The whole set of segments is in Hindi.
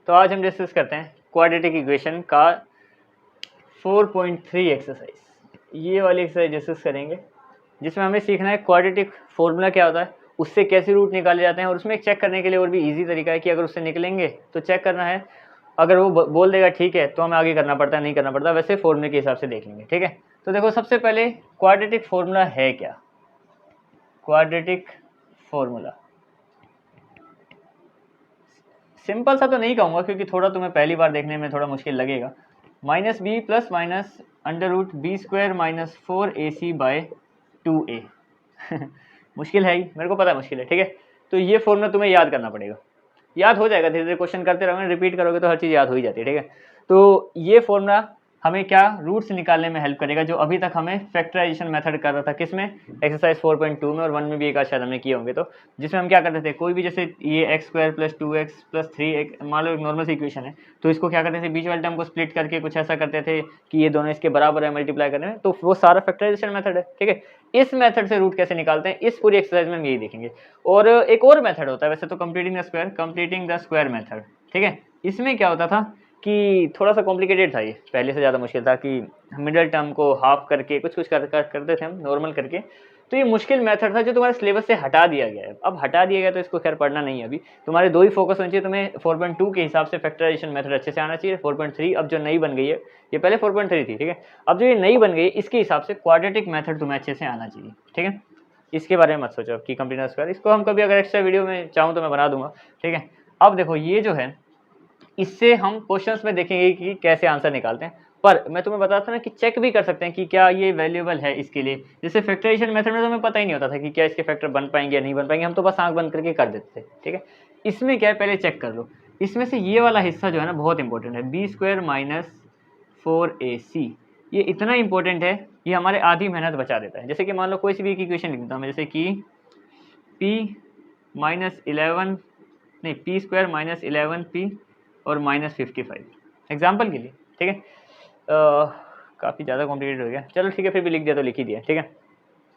तो आज हम डिस्कस करते हैं क्वाड्रेटिक इक्वेशन का 4.3 एक्सरसाइज। ये वाली एक्सरसाइज डिस्कस करेंगे जिसमें हमें सीखना है क्वाड्रेटिक फॉर्मूला क्या होता है, उससे कैसे रूट निकाले जाते हैं, और उसमें चेक करने के लिए और भी इजी तरीका है कि अगर उससे निकलेंगे तो चेक करना है, अगर वो बोल देगा ठीक है तो हमें आगे करना पड़ता है, नहीं करना पड़ता, वैसे फॉर्मूले के हिसाब से देख लेंगे। ठीक है, तो देखो सबसे पहले क्वाड्रेटिक फॉर्मूला है क्या। क्वाड्रेटिक फॉर्मूला सिंपल सा तो नहीं कहूँगा क्योंकि थोड़ा तुम्हें पहली बार देखने में थोड़ा मुश्किल लगेगा। Minus B plus minus under root B square minus 4ac by 2a मुश्किल है ही, मेरे को पता है मुश्किल है। ठीक है, तो ये फॉर्मूला तुम्हें याद करना पड़ेगा, याद हो जाएगा, धीरे धीरे क्वेश्चन करते रहोगे, रिपीट करोगे तो हर चीज़ याद हो ही जाती है। ठीक है, तो ये फॉर्मूला हमें क्या रूट्स निकालने में हेल्प करेगा, जो अभी तक हमें फैक्टराइजेशन मेथड कर रहा था, किसमें, एक्सरसाइज 4.2 में, और 1 में भी एक आध शायद हमने किए होंगे, तो जिसमें हम क्या करते थे, कोई भी जैसे ये x square plus 2x plus 3 मान लो एक नॉर्मल सी इक्वेशन है, तो इसको क्या करते थे, बीच वाले टर्म को स्प्लिट करके कुछ ऐसा करते थे कि ये दोनों इसके बराबर है मल्टीप्लाई करने में, तो वो सारा फैक्टराइजेशन मेथड है। ठीक है, इस मेथड से रूट कैसे निकालते हैं इस पूरी एक्सरसाइज में हम यही देखेंगे। और एक और मेथड होता है वैसे तो, कंप्लीटिंग द स्क्वायर मेथड। ठीक है, इसमें क्या होता था कि थोड़ा सा कॉम्प्लिकेटेड था, ये पहले से ज़्यादा मुश्किल था कि मिडल टर्म को हाफ करके कुछ करते थे हम नॉर्मल करके, तो ये मुश्किल मेथड था जो तुम्हारे सिलेबस से हटा दिया गया है। अब हटा दिया गया तो इसको खैर पढ़ना नहीं है, अभी तुम्हारे दो ही फोकस होने चाहिए, तुम्हें 4.2 के हिसाब से फैक्टराइजेशन मेथड अच्छे से आना चाहिए। 4.3 अब जो नई बन गई है, ये पहले 4.3 थी। ठीक है, अब जो ये नई बन गई है इसके हिसाब से क्वाड्रेटिक मेथड तुम्हें अच्छे से आना चाहिए। ठीक है, इसके बारे में मत सोचो कि कंप्लीट स्क्वायर, इसको हम कभी अगर एक्स्ट्रा वीडियो में चाहूँ तो मैं बना दूंगा। ठीक है, अब देखो ये जो है इससे हम क्वेश्चंस में देखेंगे कि कैसे आंसर निकालते हैं, पर मैं तुम्हें बताता था ना कि चेक भी कर सकते हैं कि क्या ये वैल्यूएबल है इसके लिए। जैसे फैक्टराइजेशन मेथड में तो हमें पता ही नहीं होता था कि क्या इसके फैक्टर बन पाएंगे या नहीं बन पाएंगे, हम तो बस आंख बंद करके कर देते थे। ठीक है, इसमें क्या है, पहले चेक कर लो। इसमें से ये वाला हिस्सा जो है ना बहुत इंपॉर्टेंट है, बी स्क्वायर माइनस 4ac, ये इतना इंपॉर्टेंट है, ये हमारे आधी मेहनत बचा देता है। जैसे कि मान लो कोई सी भी इक्वेशन लिख देता हूँ मैं, जैसे कि p माइनस 11 नहीं पी स्क्वायर माइनस 11p और माइनस 55 एग्जाम्पल के लिए। ठीक है, काफ़ी ज़्यादा कॉम्प्लिकेटेड हो गया, चलो ठीक है, फिर भी लिख दिया तो लिख ही दिया। ठीक है,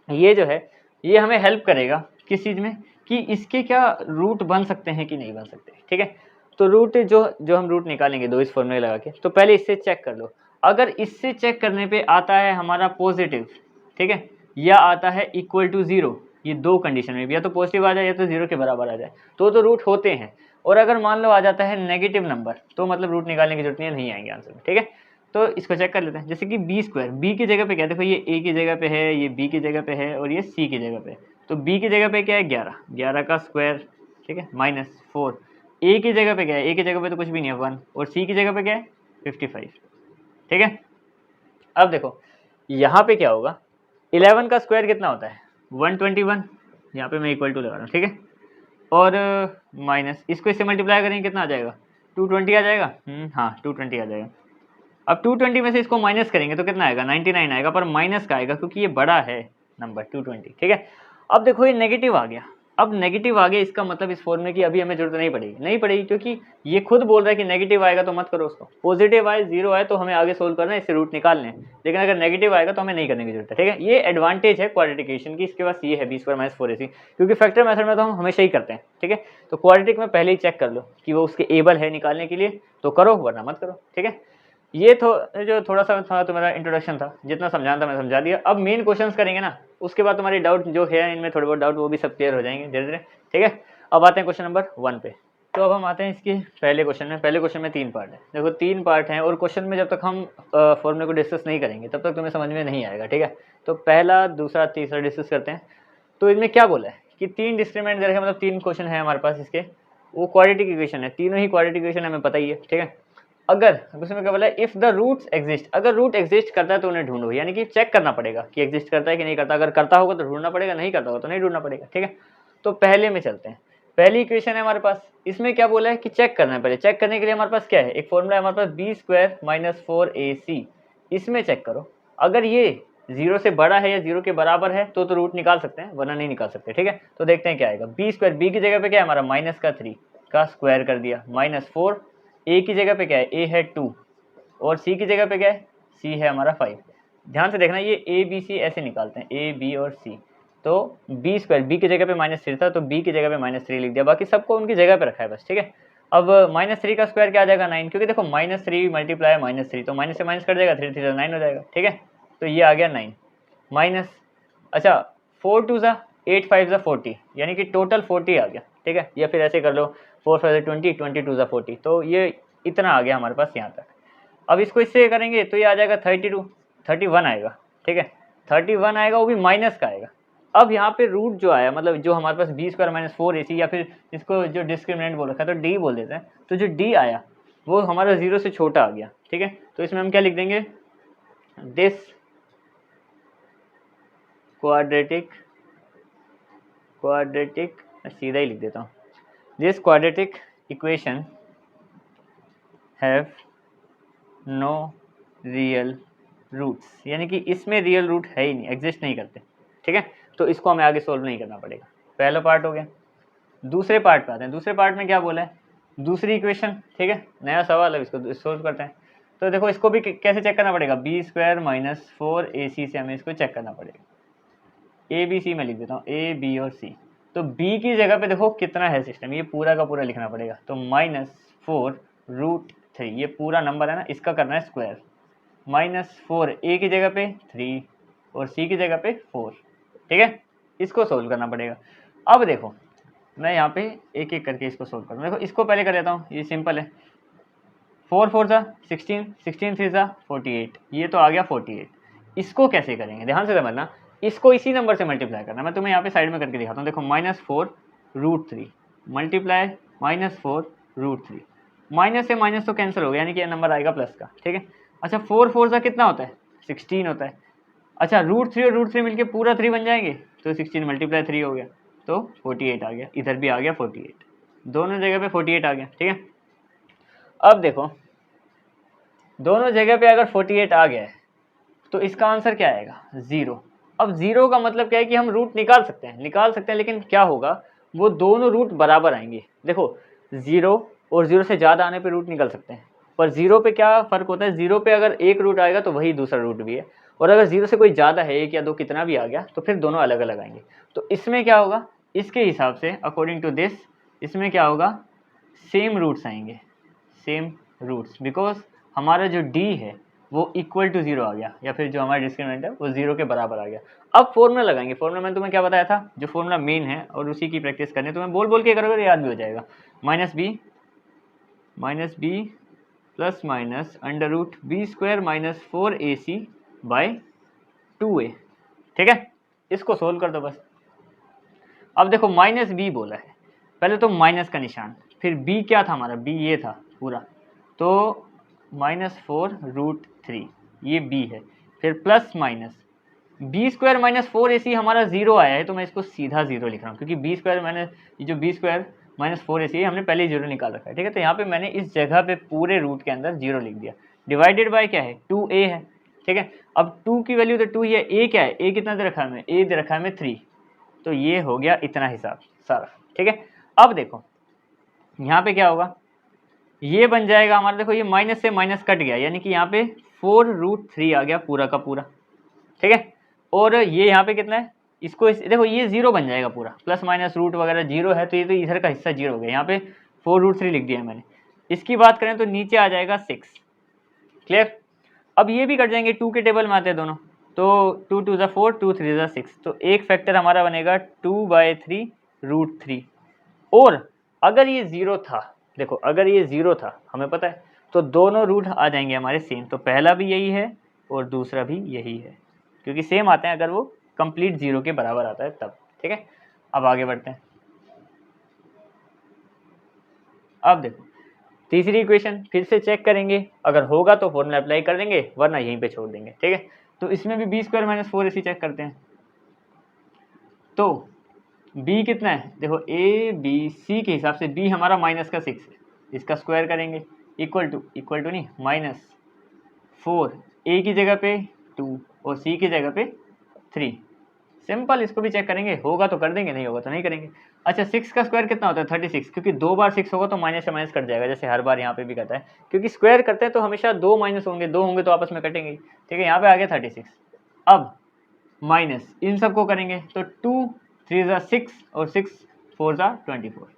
ये जो है ये हमें हेल्प करेगा किस चीज़ में, कि इसके क्या रूट बन सकते हैं कि नहीं बन सकते। ठीक है, तो रूट जो हम रूट निकालेंगे दो इस फॉर्मूले लगा के, तो पहले इससे चेक कर लो। अगर इससे चेक करने पे आता है हमारा पॉजिटिव, ठीक है, या आता है इक्वल टू 0, ये दो कंडीशन में भी, या तो पॉजिटिव आ जाए या तो 0 के बराबर आ जाए, तो रूट होते हैं। और अगर मान लो आ जाता है नेगेटिव नंबर, तो मतलब रूट निकालने की जरूरत नहीं आएंगे आंसर में। ठीक है, तो इसको चेक कर लेते हैं। जैसे कि बी स्क्वायर, बी की जगह पे क्या, देखो ये ए की जगह पे है, ये बी की जगह पे है, और ये सी की जगह पे है, तो बी की जगह पे क्या है 11, 11 का स्क्वायर, ठीक है, माइनस 4, ए की जगह पे क्या है, ए की जगह पे तो कुछ भी नहीं है 1, और सी की जगह पे क्या है 55। ठीक है, अब देखो यहाँ पे क्या होगा, 11 का स्क्वायर कितना होता है 121, यहाँ पे मैं इक्वल टू लगा रहा हूँ। ठीक है, और माइनस इसको इससे मल्टीप्लाई करेंगे कितना आ जाएगा 220 आ जाएगा। हाँ 220 आ जाएगा। अब 220 में से इसको माइनस करेंगे तो कितना आएगा 99 आएगा, पर माइनस का आएगा क्योंकि ये बड़ा है नंबर 220। ठीक है, अब देखो ये नेगेटिव आ गया, अब नेगेटिव आ गया इसका मतलब इस फॉर्मूले की अभी हमें जरूरत नहीं पड़ेगी क्योंकि ये खुद बोल रहा है कि नेगेटिव आएगा तो मत करो उसको, पॉजिटिव आए 0 आए तो हमें आगे सोल्व करना है, इससे रूट निकालने हैं, लेकिन अगर नेगेटिव आएगा तो हमें नहीं करने की जरूरत है। ठीक है, ये एडवांटेज है क्वाड्रेटिकेशन की, इसके पास ये है बी स्क्वायर माइनस 4ac, क्योंकि फैक्टर मेथड में तो हम हमेशा ही करते हैं। ठीक है, तो क्वाड्रेटिक में पहले ही चेक कर लो कि वो उसके एबल है निकालने के लिए, तो करो वरना मत करो। ठीक है, ये जो थोड़ा सा था तुम्हारा इंट्रोडक्शन था, जितना समझाना था मैं समझा दिया। अब मेन क्वेश्चंस करेंगे ना, उसके बाद तुम्हारी डाउट जो है इनमें थोड़े बहुत डाउट वो भी सब क्लियर हो जाएंगे धीरे धीरे। ठीक है, अब आते हैं क्वेश्चन नंबर 1 पे। तो अब हम आते हैं इसके पहले क्वेश्चन में। पहले क्वेश्चन में 3 पार्ट है, देखो 3 पार्ट हैं, और क्वेश्चन में जब तक हम फॉर्मूले को डिस्कस नहीं करेंगे तब तक तुम्हें समझ में नहीं आएगा। ठीक है, तो पहला दूसरा तीसरा डिस्कस करते हैं। तो इनमें क्या बोला है कि 3 डिस्क्रिमिनेंट दे रखे, मतलब 3 क्वेश्चन है हमारे पास इसके, वो क्वाड्रेटिक इक्वेशन है, तीनों ही क्वाड्रेटिक इक्वेशन हमें पता ही है। ठीक है, अगर उसमें क्या बोला है, इफ द रूट्स एग्जिस्ट, अगर रूट एग्जिस्ट करता है तो उन्हें ढूंढो, यानी कि चेक करना पड़ेगा कि एग्जिस्ट करता है कि नहीं करता, अगर करता होगा तो ढूंढना पड़ेगा, नहीं करता होगा तो नहीं ढूंढना पड़ेगा। ठीक है, तो पहले में चलते हैं। पहली इक्वेशन है हमारे पास, इसमें क्या बोला है कि चेक करना है। पहले चेक करने के लिए हमारे पास क्या है, एक फॉर्मूला है हमारे पास बी स्क्वायर माइनस 4ac, इसमें चेक करो अगर ये 0 से बड़ा है या 0 के बराबर है तो रूट निकाल सकते हैं, वरना नहीं निकाल सकते। ठीक है, तो देखते हैं क्या आएगा। बी स्क्वायर, बी की जगह पे क्या है हमारा माइनस का 3 का स्क्वायर कर दिया, माइनस 4, ए की जगह पे क्या है, ए है 2, और सी की जगह पे क्या है, सी है हमारा 5। ध्यान से देखना, ये ए बी सी ऐसे निकालते हैं, ए बी और सी, तो बी स्क्वायर, बी की जगह पे -3 था तो बी की जगह पे -3 लिख दिया, बाकी सबको उनकी जगह पे रखा है बस। ठीक है, अब -3 का स्क्वायर क्या आ जाएगा 9, क्योंकि देखो -3 मल्टीप्लाई -3 तो माइनस से माइनस कट जाएगा, 3 3 9 हो जाएगा, ठीक है। तो ये आ गया 9 माइनस, अच्छा 4 2 ज़ा 8 5 ज़ा 40, यानी कि टोटल 40 आ गया, ठीक है। या फिर ऐसे कर लो 4 5 ज़ा 20 22 ज़ा 40, तो ये इतना आ गया हमारे पास यहाँ तक। अब इसको इससे करेंगे तो ये आ जाएगा 32 31 आएगा, ठीक है। 31 आएगा, वो भी माइनस का आएगा। अब यहाँ पे रूट जो आया, मतलब जो हमारे पास बी स्क्वायर माइनस 4AC, या फिर इसको जो डिस्क्रिमिनेंट बोल रखा है तो डी बोल देते हैं, तो जो डी आया वो हमारा 0 से छोटा आ गया, ठीक है। तो इसमें हम क्या लिख देंगे, दिस क्वाड्रेटिक सीधा ही लिख देता हूँ, this quadratic equation have no real roots, यानी कि इसमें रियल रूट है ही नहीं, एग्जिस्ट नहीं करते, ठीक है। तो इसको हमें आगे सोल्व नहीं करना पड़ेगा। पहला पार्ट हो गया। दूसरे पार्ट पे आते हैं। दूसरे पार्ट में क्या बोला है, दूसरी इक्वेशन, ठीक है, नया सवाल है, इसको सोल्व करते हैं। तो देखो इसको भी कैसे चेक करना पड़ेगा, बी स्क्वायर माइनस 4AC से हमें इसको चेक करना पड़ेगा। ए बी सी में लिख देता हूँ, ए बी और सी। तो बी की जगह पे देखो कितना है सिस्टम, ये पूरा का पूरा लिखना पड़ेगा। तो -4√3, ये पूरा नंबर है ना, इसका करना है स्क्वायर। -4 ए की जगह पे 3 और सी की जगह पे 4, ठीक है। इसको सोल्व करना पड़ेगा। अब देखो मैं यहाँ पे एक एक करके इसको सोल्व करूँ। देखो इसको पहले कर लेता हूँ, ये सिंपल है। 4 4 ज़ा 16, 16 3 ज़ा 48, ये तो आ गया 48। इसको कैसे करेंगे, ध्यान से समझना, इसको इसी नंबर से मल्टीप्लाई करना। मैं तुम्हें यहाँ पे साइड में करके दिखाता हूँ। देखो -4√3 मल्टीप्लाई -4√3, माइनस से माइनस तो कैंसिल हो गया, यानी कि ये नंबर आएगा प्लस का, ठीक है। अच्छा 4 4 ज़ा कितना होता है, 16 होता है। अच्छा √3 और √3 मिलके पूरा 3 बन जाएंगे, तो 16 मल्टीप्लाई 3 हो गया, तो 48 आ गया। इधर भी आ गया 48, दोनों जगह पे 48 आ गया, ठीक है। अब देखो दोनों जगह पे अगर 48 आ गया है तो इसका आंसर क्या आएगा, 0। अब 0 का मतलब क्या है कि हम रूट निकाल सकते हैं, लेकिन क्या होगा, वो दोनों रूट बराबर आएंगे। देखो 0 और 0 से ज़्यादा आने पे रूट निकल सकते हैं, पर 0 पे क्या फ़र्क होता है, 0 पे अगर एक रूट आएगा तो वही दूसरा रूट भी है, और अगर 0 से कोई ज़्यादा है, 1 या 2 कितना भी आ गया, तो फिर दोनों अलग अलग आएंगे। तो इसमें क्या होगा, इसके हिसाब से अकॉर्डिंग टू दिस, इसमें क्या होगा, सेम रूट्स आएंगे, सेम रूट्स, बिकॉज हमारा जो डी है वो इक्वल टू 0 आ गया, या फिर जो हमारा डिस्क्रिमिनेंट है वो 0 के बराबर आ गया। अब फॉर्मूला लगाएंगे। फॉर्मूला मैंने तुम्हें क्या बताया था, जो फॉर्मूला मेन है और उसी की प्रैक्टिस करनी है, तुम्हें बोल बोल के करोगे तो याद भी हो जाएगा। -b plus minus √b² minus 4AC by 2a, ठीक है। इसको सोल्व कर दो बस। अब देखो -b बोला है, पहले तो माइनस का निशान, फिर b क्या था हमारा, b ये था पूरा, तो -4√3 ये b है, फिर plus minus b² minus 4AC हमारा 0 आया है, तो मैं इसको सीधा 0 लिख रहा हूँ, क्योंकि b² मैंने ये जो b² माइनस 4AC हमने पहले 0 निकाल रखा है, ठीक है। तो यहाँ पे मैंने इस जगह पे पूरे रूट के अंदर 0 लिख दिया, डिवाइडेड बाय क्या है, 2a है, ठीक है। अब 2 की वैल्यू तो 2 ही है, a क्या है, a कितना दे रखा है हमें, a दे रखा है हमें 3, तो ये हो गया इतना हिसाब सारा, ठीक है। अब देखो यहाँ पे क्या होगा, ये बन जाएगा हमारा, देखो ये माइनस से माइनस कट गया, यानी कि यहाँ पे 4√3 आ गया पूरा का पूरा, ठीक है। और ये यहाँ पे कितना है, इसको देखो ये 0 बन जाएगा पूरा, प्लस माइनस रूट वगैरह 0 है, तो ये तो इधर का हिस्सा 0 हो गया। यहाँ पे 4√3 लिख दिया है मैंने। इसकी बात करें तो नीचे आ जाएगा 6, क्लियर। अब ये भी कट जाएंगे, 2 के टेबल में आते हैं दोनों, तो 2 2 ज़ा 4 2 3 ज़ा 6, तो एक फैक्टर हमारा बनेगा 2/3√3। और अगर ये 0 था, देखो अगर ये 0 था हमें पता है, तो दोनों रूट आ जाएंगे हमारे सेम, तो पहला भी यही है और दूसरा भी यही है, क्योंकि सेम आते हैं अगर वो कंप्लीट 0 के बराबर आता है तब, ठीक है। अब आगे बढ़ते हैं। अब देखो तीसरी इक्वेशन फिर से चेक करेंगे, अगर होगा तो फॉर्मूला अप्लाई कर देंगे, वरना यहीं पे छोड़ देंगे, ठीक है। तो इसमें भी b² माइनस 4AC चेक करते हैं। तो b कितना है, देखो a b c के हिसाब से b हमारा -6 है, इसका स्क्वायर करेंगे, इक्वल टू नहीं, -4 a की जगह पे 2 और c की जगह पे 3, सिंपल। इसको भी चेक करेंगे, होगा तो कर देंगे, नहीं होगा तो नहीं करेंगे। अच्छा 6 का स्क्वायर कितना होता है, 36, क्योंकि 2 बार 6 होगा तो माइनस से माइनस कट जाएगा, जैसे हर बार यहाँ पे भी करता है, क्योंकि स्क्वायर करते हैं तो हमेशा 2 माइनस होंगे, 2 होंगे तो आपस में कटेंगे, ठीक है। यहाँ पे आ गया 36। अब माइनस इन सबको करेंगे, तो 2 3 ज़ा 6 और 6 4 ज़ा 24,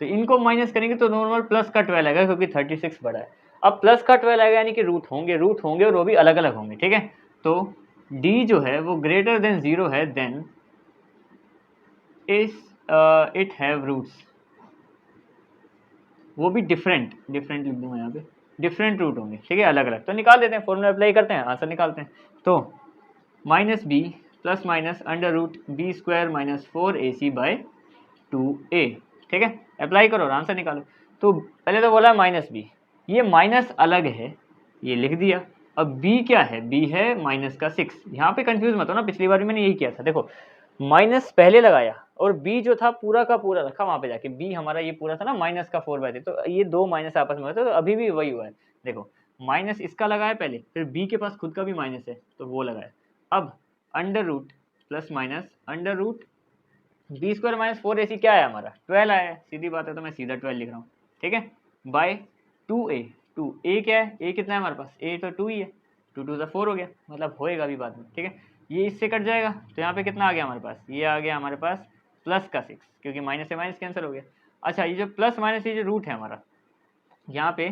तो इनको माइनस करेंगे तो नॉर्मल प्लस का 12 आएगा क्योंकि 36 बड़ा है। अब प्लस का 12 आएगा यानी कि रूट होंगे और वो भी अलग अलग होंगे, ठीक है। तो d जो है वो ग्रेटर देन 0 है, देन इस इट हैव रूट्स, वो भी डिफरेंट लिख दूंगा यहाँ पे, डिफरेंट रूट होंगे, ठीक है, अलग अलग। तो निकाल देते हैं, फॉर्मूला अप्लाई करते हैं, आंसर निकालते हैं। तो minus B plus minus under root B square minus 4ac by 2a, ठीक है। अप्लाई करो और आंसर निकालो। तो पहले तो बोला माइनस बी, ये माइनस अलग है, ये लिख दिया। अब b क्या है, b है माइनस का 6। यहाँ पे कंफ्यूज मत हो ना, पिछली बार भी मैंने यही किया था। देखो माइनस पहले लगाया और b जो था पूरा का पूरा रखा वहाँ पे जाके, b हमारा ये पूरा था ना माइनस का 4/3, तो ये दो माइनस आपस में होता है, तो अभी भी वही हुआ है। देखो माइनस इसका लगाया पहले, फिर b के पास खुद का भी माइनस है तो वो लगाया। अब under root plus minus under root B square minus 4ac क्या है हमारा 12 आया है, सीधी बात है, तो मैं सीधा 12 लिख रहा हूँ, ठीक है। बाय 2a, 2a क्या है, a कितना है हमारे पास, a तो 2 ही है, 2 2 4 हो गया, मतलब होएगा भी बाद में, ठीक है। ये इससे कट जाएगा तो यहाँ पे कितना आ गया हमारे पास, ये आ गया हमारे पास प्लस का 6, क्योंकि माइनस से माइनस कैंसिल हो गया। अच्छा ये जो प्लस माइनस ये जो रूट है हमारा, यहाँ पे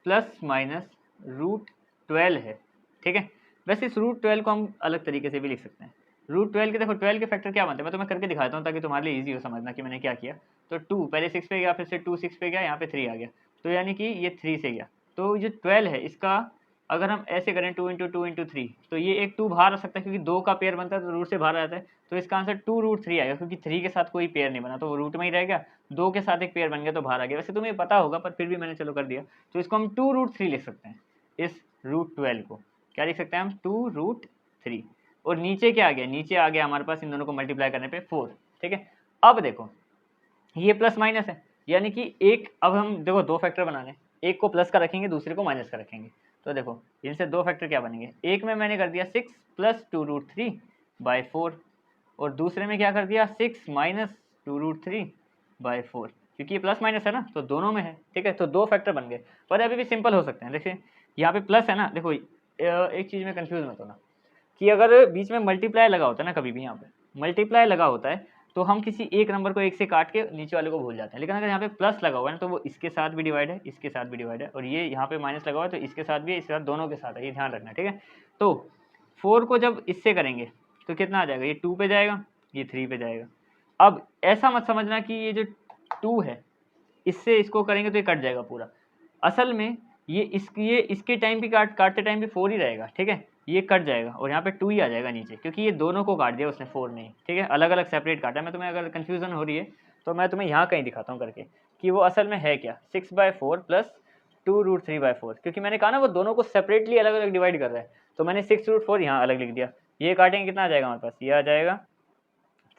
प्लस माइनस रूट 12 है, ठीक है। वैसे इस रूट 12 को हम अलग तरीके से भी लिख सकते हैं। रूट 12 के देखो 12 के फैक्टर क्या बनते हैं, मैं तुम्हें करके दिखाता हूँ ताकि तुम्हारे लिए इजी हो समझना कि मैंने क्या किया। तो 2 पहले 6 पे गया, फिर से 2 6 पे गया, यहाँ पे 3 आ गया, तो यानी कि ये 3 से गया। तो ये 12 है, इसका अगर हम ऐसे करें 2 इंटू 2 इंटू 3, तो ये एक 2 बाहर आ सकता है क्योंकि 2 का पेयर बनता है तो रूट से बाहर आ जाता है, तो इसका आंसर 2 रूट 3 आएगा, क्योंकि 3 के साथ कोई पेयर नहीं बना तो वो रूट में ही रह गया, 2 के साथ एक पेयर बन गया तो बाहर आ गया। वैसे तुम्हें पता होगा पर फिर भी मैंने चलो कर दिया। तो इसको हम 2 रूट 3 लिख सकते हैं, इस रूट 12 को क्या लिख सकते हैं हम, 2 रूट 3। और नीचे क्या आ गया, नीचे आ गया हमारे पास इन दोनों को मल्टीप्लाई करने पे 4, ठीक है। अब देखो ये प्लस माइनस है, यानी कि एक, अब हम देखो दो फैक्टर बनाने, एक को प्लस का रखेंगे दूसरे को माइनस का रखेंगे, तो देखो इनसे दो फैक्टर क्या बनेंगे, एक में मैंने कर दिया 6 प्लस 2 रूट 3 बाई 4, और दूसरे में क्या कर दिया 6 माइनस 2 रूट 3 बाई 4, क्योंकि ये प्लस माइनस है ना तो दोनों में है, ठीक है। तो दो फैक्टर बन गए, पर अभी भी सिंपल हो सकते हैं। देखिए यहाँ पे प्लस है ना, देखो एक चीज़ में कंफ्यूज मत होना कि अगर बीच में मल्टीप्लाई लगा होता है ना, कभी भी यहाँ पे मल्टीप्लाई लगा होता है तो हम किसी एक नंबर को एक से काट के नीचे वाले को भूल जाते हैं, लेकिन अगर यहाँ पे प्लस लगा हुआ है ना तो वो इसके साथ भी डिवाइड है, इसके साथ भी डिवाइड है, और ये यहाँ पे माइनस लगा हुआ है तो इसके साथ भी है, इसके साथ दोनों के साथ है, ये ध्यान रखना, ठीक है। तो 4 को जब इससे करेंगे तो कितना आ जाएगा, ये 2 पे जाएगा, ये 3 पे जाएगा। अब ऐसा मत समझना कि ये जो 2 है इससे इसको करेंगे तो ये कट जाएगा पूरा, असल में ये इसके टाइम भी काटते टाइम भी 4 ही रहेगा, ठीक है। ये कट जाएगा और यहाँ पे 2 ही आ जाएगा नीचे, क्योंकि ये दोनों को काट दिया उसने 4 नहीं, ठीक है, अलग अलग सेपरेट काटा है। मैं तुम्हें अगर कन्फ्यूजन हो रही है तो मैं तुम्हें यहाँ कहीं दिखाता हूँ करके कि वो असल में है क्या, 6/4 प्लस 2 रूट 3/4, क्योंकि मैंने कहा ना वो दोनों को सेपरेटली अलग अलग डिवाइड कर रहा है, तो मैंने 6 रूट 4 यहाँ अलग लिख दिया। ये काटेंगे कितना आ जाएगा हमारे पास, ये आ जाएगा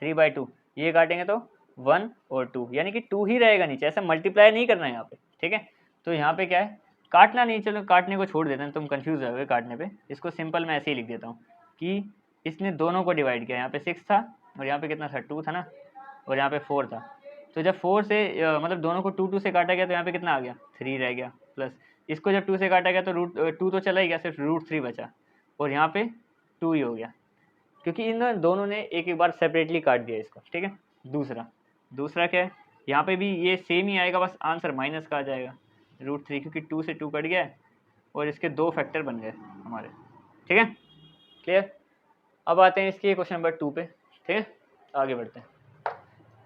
3/2, ये काटेंगे तो 1 और 2, यानी कि 2 ही रहेगा नीचे, ऐसा मल्टीप्लाई नहीं करना है यहाँ पे, ठीक है। तो यहाँ पे क्या है, काटना नहीं, चलो काटने को छोड़ देते हैं, तुम कंफ्यूज हो गए काटने पे, इसको सिंपल मैं ऐसे ही लिख देता हूँ कि इसने दोनों को डिवाइड किया, यहाँ पे 6 था और यहाँ पे कितना था 2 था ना, और यहाँ पे 4 था, तो जब 4 से मतलब दोनों को 2 2 से काटा गया तो यहाँ पे कितना आ गया 3 रह गया, प्लस इसको जब 2 से काटा गया तो टू तो चला ही गया, सिर्फ रूट 3 बचा, और यहाँ पे 2 ही हो गया, क्योंकि इन दोनों ने एक एक बार सेपरेटली काट दिया इसको, ठीक है। दूसरा क्या है, यहाँ पे भी ये सेम ही आएगा, बस आंसर माइनस का आ जाएगा रूट 3, क्योंकि 2 से 2 कट गया है और इसके दो फैक्टर बन गए हमारे, ठीक है, क्लियर। अब आते हैं इसके क्वेश्चन नंबर 2 पे, ठीक है, आगे बढ़ते हैं।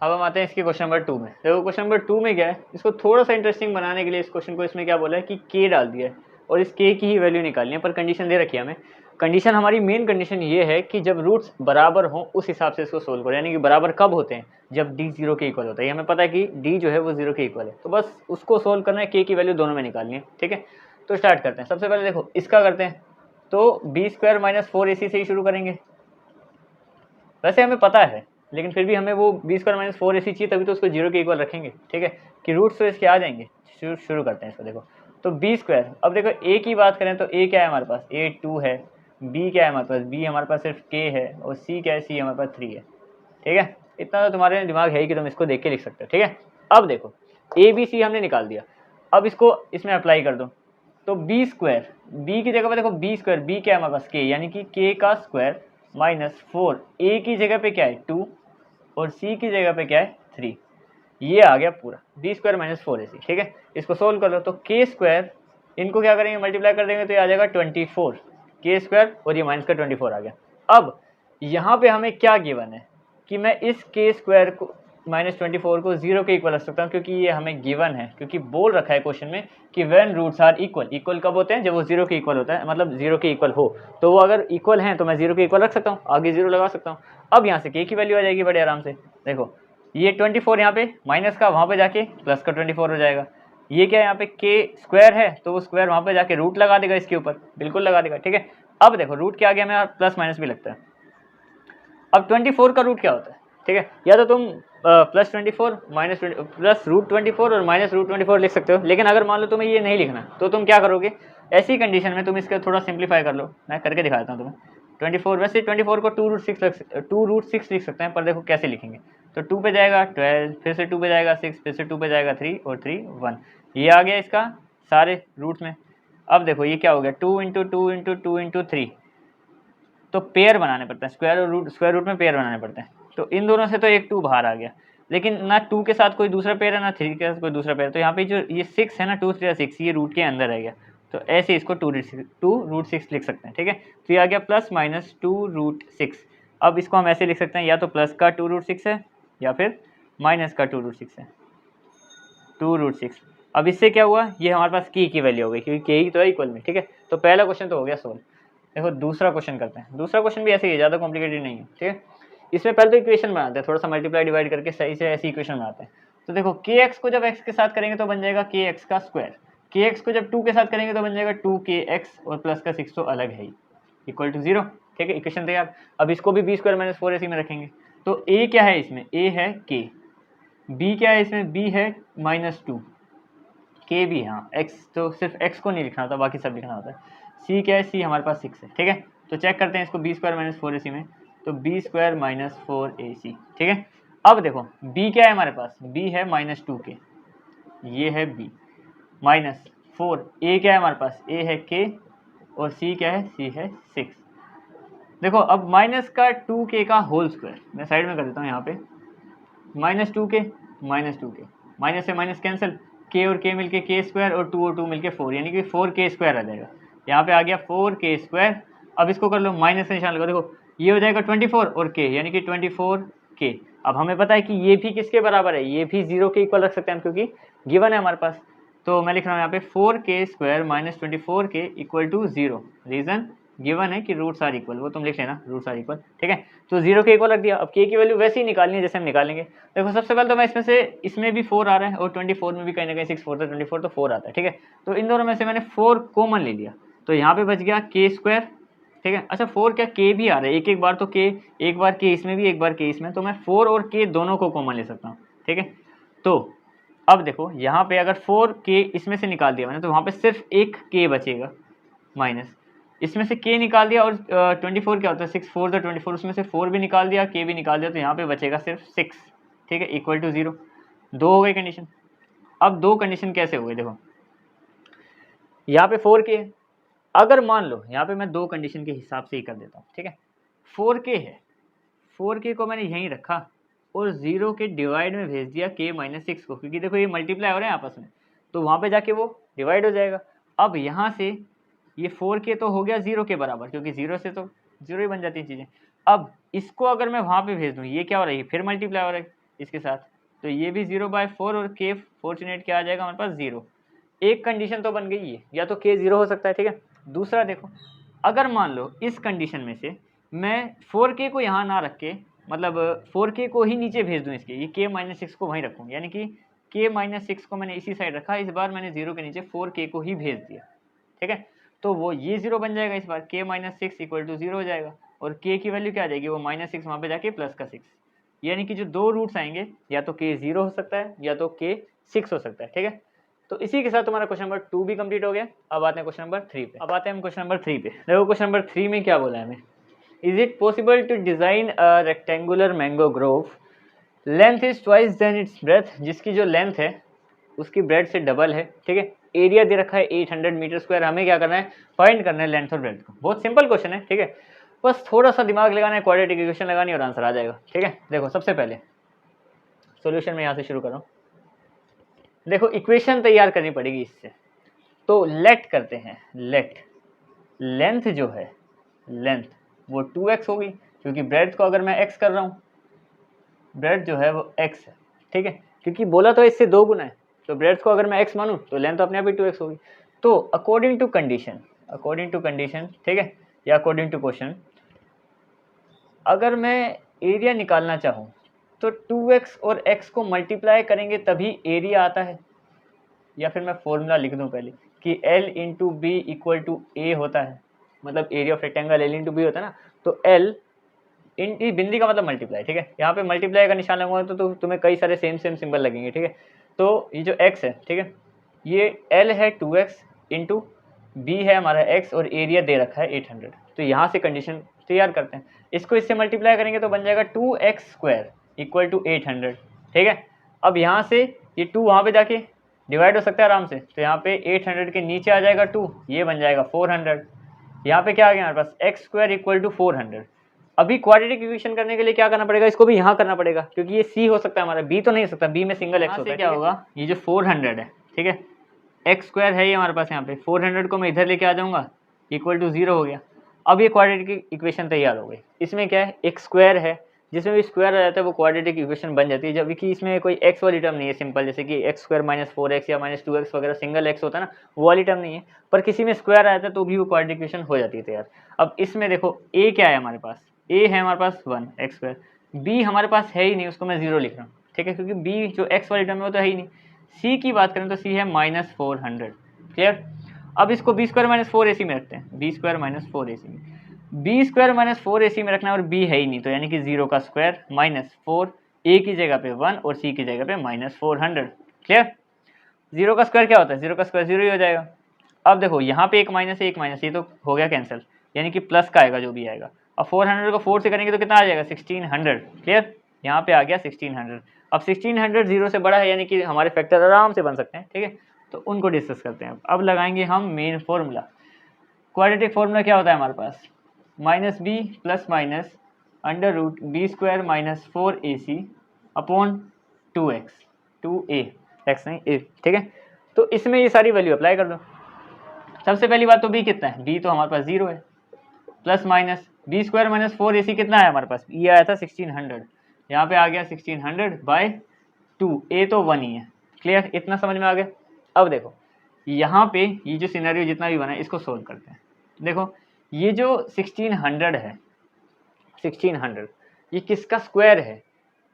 अब हम आते हैं इसके क्वेश्चन नंबर 2 में। देखो क्वेश्चन नंबर 2 में क्या है, इसको थोड़ा सा इंटरेस्टिंग बनाने के लिए इस क्वेश्चन को इसमें क्या बोला है कि के डाल दिया है और इस के की ही वैल्यू निकालनी है, पर कंडीशन दे रखी है हमें। कंडीशन हमारी मेन कंडीशन ये है कि जब रूट्स बराबर हों उस हिसाब से इसको सोल्व करो, यानी कि बराबर कब होते हैं, जब डी 0 के इक्वल होता है, ये हमें पता है कि डी जो है वो 0 के इक्वल है, तो बस उसको सोल्व करना है, के की वैल्यू दोनों में निकालनी है, ठीक है। तो स्टार्ट करते हैं। सबसे पहले देखो इसका करते हैं, तो बी स्क्वायर माइनस 4ac से ही शुरू करेंगे, वैसे हमें पता है लेकिन फिर भी हमें वो बी स्क्वायर माइनस 4ac चाहिए, तभी तो उसको 0 के इक्वल रखेंगे, ठीक है, कि रूट्स तो इसके आ जाएंगे। शुरू करते हैं इसको। देखो तो बी स्क्वायर, अब देखो ए की बात करें तो ए क्या है हमारे पास, ए 2 है, बी क्या है हमारे पास, बी हमारे पास सिर्फ के है, और सी क्या है, सी हमारे पास 3 है, ठीक है। इतना तो तुम्हारे दिमाग है कि तुम इसको देख के लिख सकते हो, ठीक है। अब देखो ए बी सी हमने निकाल दिया, अब इसको इसमें अप्लाई कर दो, तो बी स्क्वायर, बी की जगह पर देखो बी स्क्वायर, बी क्या है हमारे पास के, यानी कि के का स्क्वायर माइनस 4, ए की जगह पे क्या है 2 और सी की जगह पे क्या है 3, ये आ गया पूरा बी स्क्वायर माइनस 4ac, ठीक है। इसको सोल्व कर लो तो के स्क्वायर, इनको क्या करेंगे मल्टीप्लाई कर देंगे तो ये आ जाएगा 24 के स्क्वायर और ये माइनस का 24 आ गया। अब यहाँ पे हमें क्या गिवन है कि मैं इस के स्क्वायर को माइनस 24 को 0 के इक्वल रख सकता हूँ, क्योंकि ये हमें गिवन है, क्योंकि बोल रखा है क्वेश्चन में कि when roots are equal. Equal कब होते हैं? जब वो 0 के इक्वल होता है, मतलब 0 के इक्वल हो। तो वो अगर इक्वल हैं तो मैं 0 के इक्वल रख सकता हूँ, आगे 0 लगा सकता हूँ। अब यहाँ से के की वैल्यू आ जाएगी बड़े आराम से। देखो ये 24 यहाँ पे माइनस का, वहाँ पे जाके प्लस का 24 हो जाएगा। ये क्या है यहाँ पे के स्क्वायर है, तो वो स्क्वायर वहाँ पे जाके रूट लगा देगा इसके ऊपर, बिल्कुल लगा देगा, ठीक है। अब देखो रूट के आगे हमें प्लस माइनस भी लगता है। अब 24 का रूट क्या होता है, ठीक है। या तो तुम प्लस 24 माइनस प्लस रूट 24 और माइनस रूट 24 लिख सकते हो, लेकिन अगर मान लो तुम्हें ये नहीं लिखना तो तुम क्या करोगे, ऐसी कंडीशन में तुम इसका थोड़ा सिंप्लीफाई कर लो। मैं करके दिखाता हूँ तुम्हें। 24, वैसे 24 को 2√6 लिख सकते हैं, पर देखो कैसे लिखेंगे। तो 2 पे जाएगा 12, फिर से 2 पे जाएगा 6, फिर से 2 पे जाएगा 3 और 3 1। ये आ गया इसका सारे रूट्स में। अब देखो ये क्या हो गया, 2 इंटू 2 इंटू 2 इंटू 3, तो पेयर बनाने पड़ते हैं, स्क्वायर रूट में पेयर बनाने पड़ते हैं। तो इन दोनों से तो एक 2 बाहर आ गया, लेकिन ना 2 के साथ कोई दूसरा पेयर है ना 3 के साथ कोई दूसरा पेयर। तो यहाँ पे जो ये 6 है ना, 2 3 6, ये रूट के अंदर रह गया। तो ऐसे इसको 2√6 लिख सकते हैं, ठीक है। तो ये आ गया प्लस माइनस 2√6। अब इसको हम ऐसे लिख सकते हैं, या तो प्लस का 2√6 है या फिर माइनस का 2√6 है, 2√6। अब इससे क्या हुआ, ये हमारे पास की वैल्यू हो गई, क्योंकि के ही तो है इक्वल में, ठीक है। तो पहला क्वेश्चन तो हो गया सोल्व। देखो दूसरा क्वेश्चन करते हैं। दूसरा क्वेश्चन भी ऐसे ही है, ज़्यादा कॉम्प्लिकेटेड नहीं है, ठीक है। इसमें पहले तो इक्वेशन बनाते हैं, थोड़ा सा मल्टीप्लाई डिवाइड करके सही से ऐसी इक्वेशन बनाते हैं। तो देखो के एक्स को जब एक्स के साथ करेंगे तो बन जाएगा के एक्स का स्क्वायर, के एक्स को जब 2 के साथ करेंगे तो बन जाएगा 2kx, और प्लस का 6 तो अलग है ही, इक्वल टू 0, ठीक है। इक्वेशन तैयार। अब इसको भी बी स्क्वायर माइनस 4ac में रखेंगे। तो ए क्या है इसमें, ए है के, बी क्या है इसमें, बी है -2, के भी, हाँ एक्स तो सिर्फ एक्स को नहीं लिखना होता, बाकी सब लिखना होता है। सी क्या है, सी हमारे पास 6 है, ठीक है। तो चेक करते हैं इसको बी स्क्वायर माइनस 4ac में, तो बी स्क्वायर माइनस 4ac, ठीक है। अब देखो बी क्या है हमारे पास, बी है -2k, ये है बी, -4, ए क्या है हमारे पास, ए है k, और सी क्या है, सी है 6। देखो अब माइनस का 2k का होल स्क्वायर, मैं साइड में कर देता हूँ यहाँ पे, -2k, माइनस से माइनस कैंसिल, k और k मिलके k स्क्वायर, और 2 और 2 मिलके 4, यानी कि 4k स्क्वायर आ जाएगा। यहाँ पे आ गया 4k स्क्वायर। अब इसको कर लो, माइनस का निशान लगाओ, देखो ये हो जाएगा 24 और k, यानी कि 24k। अब हमें पता है कि ये भी किसके बराबर है, ये भी 0 के इक्वल रख सकते हैं हम, क्योंकि गिवन है हमारे पास। तो मैं लिख रहा हूँ यहाँ पे 4k square minus 24k equal to 0। Reason given है कि रूट्स आर इक्वल, वो तुम लिख लेना, रूट्स आर इक्वल, ठीक है। तो 0 के इक्वल रख दिया। अब k की वैल्यू वैसे ही निकालनी है जैसे हम निकालेंगे। देखो सबसे पहले तो मैं इसमें भी 4 आ रहा है, और 24 में भी कहीं ना कहीं 6 4 था, 24 तो 4 आता है, ठीक है। तो इन दोनों में से मैंने 4 कॉमन ले लिया, तो यहाँ पे बच गया k स्क्वायर, ठीक है। अच्छा 4 क्या, k भी आ रहा है, एक बार तो k, एक बार k इसमें भी, एक बार k इसमें, तो मैं 4 और k दोनों को कॉमन ले सकता हूँ, ठीक है। तो अब देखो यहाँ पे अगर 4k इसमें से निकाल दिया मैंने, तो वहाँ पे सिर्फ एक k बचेगा, माइनस इसमें से k निकाल दिया, और 24 क्या होता है, 6 4 × 24, उसमें से 4 भी निकाल दिया, k भी निकाल दिया, तो यहाँ पे बचेगा सिर्फ 6, ठीक है, इक्वल टू 0। 2 हो गई कंडीशन। अब 2 कंडीशन कैसे हो गई, देखो यहाँ पे 4k है, अगर मान लो यहाँ पे मैं 2 कंडीशन के हिसाब से ही कर देता हूँ, ठीक है। 4k है, 4k को मैंने यहीं रखा और 0 के डिवाइड में भेज दिया k - 6 को, क्योंकि देखो ये मल्टीप्लाई हो रहे हैं आपस में, तो वहाँ पे जाके वो डिवाइड हो जाएगा। अब यहाँ से ये 4k तो हो गया 0 के बराबर, क्योंकि 0 से तो 0 ही बन जाती हैं चीज़ें। अब इसको अगर मैं वहाँ पे भेज दूँ, ये क्या हो रहा है, फिर मल्टीप्लाई हो रहा है इसके साथ, तो ये भी 0/4 और k फॉर्चुनेट क्या आ जाएगा हमारे पास 0। एक कंडीशन तो बन गई है, या तो k 0 हो सकता है, ठीक है। दूसरा देखो, अगर मान लो इस कंडीशन में से मैं 4k को यहाँ ना रख के, मतलब 4k को ही नीचे भेज दूँ इसके, ये k - 6 को वहीं रखूँ, यानी कि k - 6 को मैंने इसी साइड रखा, इस बार मैंने 0 के नीचे 4k को ही भेज दिया, ठीक है। तो वो ये 0 बन जाएगा इस बार, k - 6 इक्वल टू 0 हो जाएगा, और k की वैल्यू क्या आ जाएगी, वो -6 वहाँ पे जाके प्लस का 6, यानी कि जो 2 रूट्स आएंगे, या तो k 0 हो सकता है या तो k 6 हो सकता है, ठीक है। तो इसी के साथ तुम्हारा क्वेश्चन नंबर 2 भी कंप्लीट हो गया। अब आते हैं क्वेश्चन नंबर 3 पे। अब आते हैं हम क्वेश्चन नंबर 3 पे। देखो क्वेश्चन नंबर 3 में क्या बोला है हमें, is it possible to design a rectangular mango grove, length is twice then its breadth, जिसकी जो लेंथ है उसकी ब्रेथ से डबल है, ठीक है। एरिया दे रखा है 800 मीटर स्क्वायर, हमें क्या करना है, फाइंड करना है लेंथ और ब्रेथ को। बहुत सिंपल क्वेश्चन है, ठीक है, बस थोड़ा सा दिमाग लगाना है, क्वाड्रेटिक इक्वेशन लगानी और आंसर आ जाएगा, ठीक है। देखो सबसे पहले सॉल्यूशन मैं यहाँ से शुरू कर रहा हूँ। देखो इक्वेशन तैयार करनी पड़ेगी इससे, तो लेट करते हैं। लेट लेंथ जो है, लेंथ वो 2x होगी, क्योंकि ब्रेड्थ को अगर मैं x कर रहा हूँ, ब्रेड्थ जो है वो x है, ठीक है, क्योंकि बोला तो इससे 2 गुना है, तो ब्रेड्थ को अगर मैं x मानूँ तो लेंथ अपने आप ही 2x होगी। तो अकॉर्डिंग टू कंडीशन, ठीक है, या अकॉर्डिंग टू क्वेश्चन, अगर मैं एरिया निकालना चाहूँ तो 2x और x को मल्टीप्लाई करेंगे तभी एरिया आता है, या फिर मैं फॉर्मूला लिख दूं पहले कि L into B equal to A होता है, मतलब area of rectangle L into B होता है ना, तो L इन बिंदी का मतलब मल्टीप्लाई, ठीक है, यहाँ पे मल्टीप्लाई का निशान लगाऊंगा तो तुम्हें कई सारे सेम सिंबल लगेंगे, ठीक है। तो ये जो x है, ठीक है, ये L है 2x इंटू बी है हमारा x और एरिया दे रखा है 800। तो यहाँ से कंडीशन तैयार करते हैं, इसको इससे मल्टीप्लाई करेंगे तो बन जाएगा 2x² इक्वल टू 800, ठीक है। अब यहाँ से ये 2 वहाँ पे जाके डिवाइड हो सकता है आराम से, तो यहाँ पे 800 के नीचे आ जाएगा 2, ये बन जाएगा 400। यहाँ पे क्या आ गया हमारे पास, x² इक्वल टू 400। अभी क्वाड्रेटिक इक्वेशन करने के लिए क्या करना पड़ेगा, इसको भी यहाँ करना पड़ेगा, क्योंकि ये c हो सकता है हमारा, b तो नहीं हो सकता, b में सिंगल x होता है। क्या होगा, ये जो 400 है, ठीक है, x² है ये हमारे पास, यहाँ पे 400 को मैं इधर लेके आ जाऊँगा, इक्वल टू 0 हो गया। अब ये क्वाड्रेटिक इक्वेशन तैयार हो गई। इसमें क्या है, एक स्क्वायर है, जिसमें भी स्क्वायर आ जाता है वो क्वाड्रेटिक इक्वेशन बन जाती है, जब कि इसमें कोई x वाली टर्म नहीं है सिंपल, जैसे कि x² - 4x या -2x वगैरह सिंगल x होता है ना, वो वाली टर्म नहीं है, पर किसी में स्क्वायर आ जाता है तो भी वो क्वाड्रेटिक इक्वेशन हो जाती है तैयार। अब इसमें देखो a क्या है हमारे पास, a है हमारे पास 1 x², b हमारे पास है ही नहीं, उसको मैं 0 लिख रहा हूँ, ठीक है, क्योंकि b जो x वाली टर्म है वो तो है ही नहीं। c की बात करें तो c है -400, क्लियर। अब इसको b² - 4ac में रखते हैं, b² - 4ac में, b² - 4ac में रखना है और b है ही नहीं, तो यानी कि 0 का स्क्वायर -4, a की जगह पे 1 और c की जगह पे -400, क्लियर। 0 का स्क्वायर क्या होता है, 0 का स्क्वायर 0 ही हो जाएगा। अब देखो यहाँ पे एक माइनस है, एक माइनस, ये तो हो गया कैंसिल, यानी कि प्लस का आएगा जो भी आएगा। अब 400 को 4 से करेंगे तो कितना आ जाएगा, 1600, क्लियर, यहाँ पे आ गया 1600। अब 1600 0 से बड़ा है, यानी कि हमारे फैक्टर आराम से बन सकते हैं, ठीक है, तो उनको डिस्कस करते हैं। अब लगाएंगे हम मेन फॉर्मूला। क्वाड्रेटिक फॉर्मूला क्या होता है हमारे पास, -b plus minus √b² - 4ac upon 2x, 2a, x नहीं a, ठीक है। तो इसमें ये सारी वैल्यू अप्लाई कर दो। सबसे पहली बात तो b कितना है, b तो हमारे पास 0 है, प्लस माइनस b² - 4ac कितना है हमारे पास, ये आया था 1600, यहाँ पे आ गया 1600/2, a तो 1 ही है, क्लियर, इतना समझ में आ गया। अब देखो यहाँ पे ये जो सिनेरियो जितना भी बना है इसको सोल्व करते हैं। देखो ये जो 1600 है, 1600 ये किसका स्क्वायर है,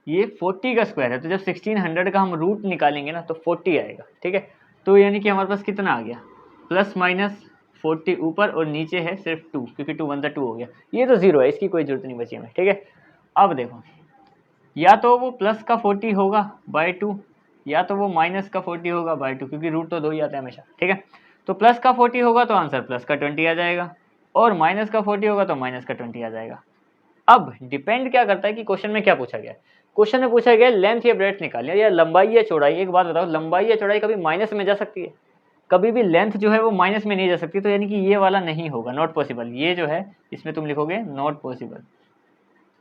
ये 40 का स्क्वायर है, तो जब 1600 का हम रूट निकालेंगे ना तो 40 आएगा, ठीक है। तो यानी कि हमारे पास कितना आ गया, +-40 ऊपर और नीचे है सिर्फ 2, क्योंकि 2 1 2 हो गया, ये तो 0 है, इसकी कोई जरूरत नहीं बची हमें, ठीक है। अब देखो या तो वो प्लस का 40 होगा /2, या तो वो माइनस का 40 होगा /2, क्योंकि रूट तो 2 ही आता है हमेशा, ठीक है। तो प्लस का 40 होगा तो आंसर प्लस का 20 आ जाएगा, और माइनस का 40 होगा तो माइनस का 20 आ जाएगा। अब डिपेंड क्या करता है कि क्वेश्चन में क्या पूछा गया है। क्वेश्चन में पूछा गया लेंथ या ब्रेड्थ निकालिए, या लंबाई या चौड़ाई। एक बात बताओ, लंबाई या चौड़ाई कभी माइनस में जा सकती है, कभी भी लेंथ जो है वो माइनस में नहीं जा सकती, तो यानी कि ये वाला नहीं होगा, नॉट पॉसिबल। ये जो है इसमें तुम लिखोगे not possible,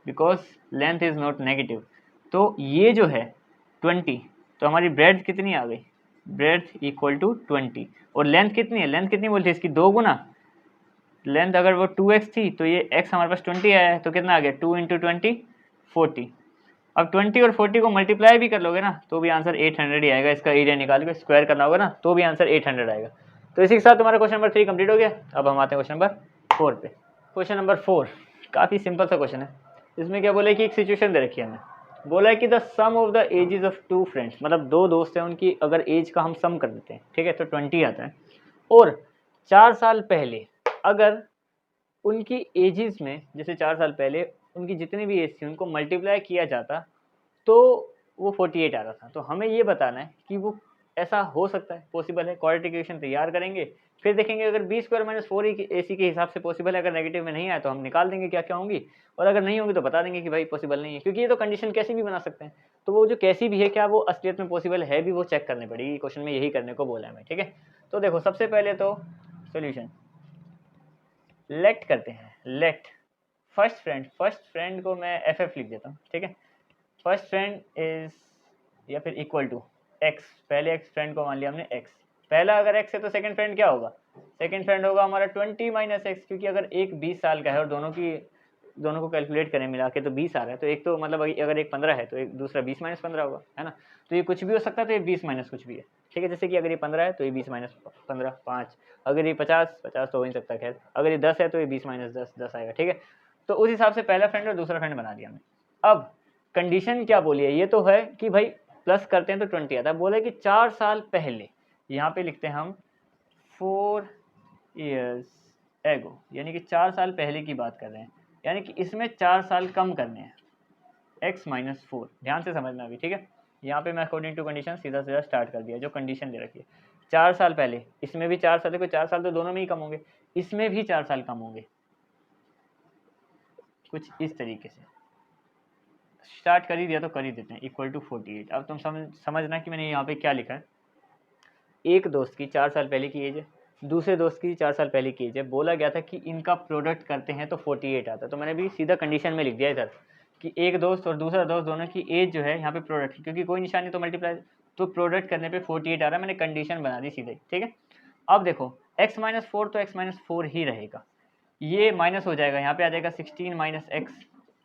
because length is not negative. तो ये जो है 20, तो हमारी ब्रेड्थ कितनी आ गई, ब्रेड्थ इक्वल टू 20, और लेंथ कितनी है, लेंथ कितनी बोलते हैं इसकी 2 गुना। लेंथ अगर वो 2x थी तो ये x हमारे पास 20 आया है, तो कितना आ गया 2 × 20 40। अब 20 और 40 को मल्टीप्लाई भी कर लोगे ना तो भी आंसर 800 ही आएगा। इसका एरिया निकाल के स्क्वायर करना होगा ना तो भी आंसर 800 आएगा। तो इसी के साथ तुम्हारा क्वेश्चन नंबर 3 कंप्लीट हो गया। अब हम आते हैं क्वेश्चन नंबर 4 पे। क्वेश्चन नंबर 4 काफ़ी सिंपल सा क्वेश्चन है। इसमें क्या बोला है कि एक सिचुएशन दे रखी है हमें, बोला है कि the sum of the ages of 2 friends, मतलब 2 दोस्त हैं, उनकी अगर एज का हम सम कर देते हैं, ठीक है, तो 20 आता है। और 4 साल पहले अगर उनकी एजेस में, जैसे 4 साल पहले उनकी जितनी भी एज थी उनको मल्टीप्लाई किया जाता तो वो 48 आता था। तो हमें ये बताना है कि वो ऐसा हो सकता है, पॉसिबल है। क्वाड्रेटिक इक्वेशन तैयार करेंगे, फिर देखेंगे अगर b² - 4ac के हिसाब से पॉसिबल है। अगर नेगेटिव में नहीं आया तो हम निकाल देंगे क्या क्या होंगी, और अगर नहीं होंगी तो बता देंगे कि भाई पॉसिबल नहीं है, क्योंकि ये तो कंडीशन कैसी भी बना सकते हैं। तो वो जो कैसी भी है, क्या वो असलियत में पॉसिबल है भी, वो चेक करनी पड़ेगी। क्वेश्चन में यही करने को बोला है हमें, ठीक है। तो देखो सबसे पहले तो सोल्यूशन लेट करते हैं। लेट फर्स्ट फ्रेंड को मैं FF लिख देता हूँ, ठीक है। फर्स्ट फ्रेंड इज या फिर इक्वल टू एक्स, पहले एक्स फ्रेंड को मान लिया हमने एक्स, पहला अगर एक्स है तो सेकंड फ्रेंड क्या होगा, सेकंड फ्रेंड होगा हमारा 20 माइनस एक्स, क्योंकि अगर एक 20 साल का है और दोनों को कैलकुलेट करें मिला के तो 20 आ रहा है, तो एक तो मतलब अगर एक 15 है तो एक दूसरा 20 माइनस 15 होगा, है ना। तो ये कुछ भी हो सकता है, तो ये 20 माइनस कुछ भी है, ठीक है। जैसे कि अगर ये 15 है तो ये 20 माइनस 15 5, अगर ये 50 तो हो नहीं सकता, खैर अगर ये 10 है तो ये 20 माइनस 10 आएगा, ठीक है। तो उस हिसाब से पहला फ्रेंड और दूसरा फ्रेंड बना दिया हमने। अब कंडीशन क्या बोली है, ये तो है कि भाई प्लस करते हैं तो 20 आता है, बोले कि 4 साल पहले, यहाँ पे लिखते हैं हम 4 years ago, यानी कि 4 साल पहले की बात कर रहे हैं, यानी कि इसमें 4 साल कम करने हैं, x माइनस 4, ध्यान से समझना अभी, ठीक है। यहाँ पे मैं अकॉर्डिंग टू कंडीशन सीधा सीधा स्टार्ट कर दिया, जो कंडीशन दे रखी है 4 साल पहले, इसमें भी 4 साल, देखो 4 साल तो दोनों में ही कम होंगे, इसमें भी 4 साल कम होंगे, कुछ इस तरीके से स्टार्ट कर ही दिया तो कर ही देते हैं, इक्वल टू 48। अब तुम समझना कि मैंने यहाँ पे क्या लिखा है, एक दोस्त की 4 साल पहले की एज है, दूसरे दोस्त की 4 साल पहले की एज है, बोला गया था कि इनका प्रोडक्ट करते हैं तो 48 आता है, तो मैंने भी सीधा कंडीशन में लिख दिया इधर कि एक दोस्त और दूसरा दोस्त दोनों की एज जो है यहाँ पे प्रोडक्ट, क्योंकि कोई निशान नहीं तो मल्टीप्लाई, तो प्रोडक्ट करने पे 48 आ रहा है, मैंने कंडीशन बना दी सीधे, ठीक है। अब देखो x माइनस 4 तो x माइनस 4 ही रहेगा, ये माइनस हो जाएगा, यहाँ पे आ जाएगा 16 माइनस एक्स,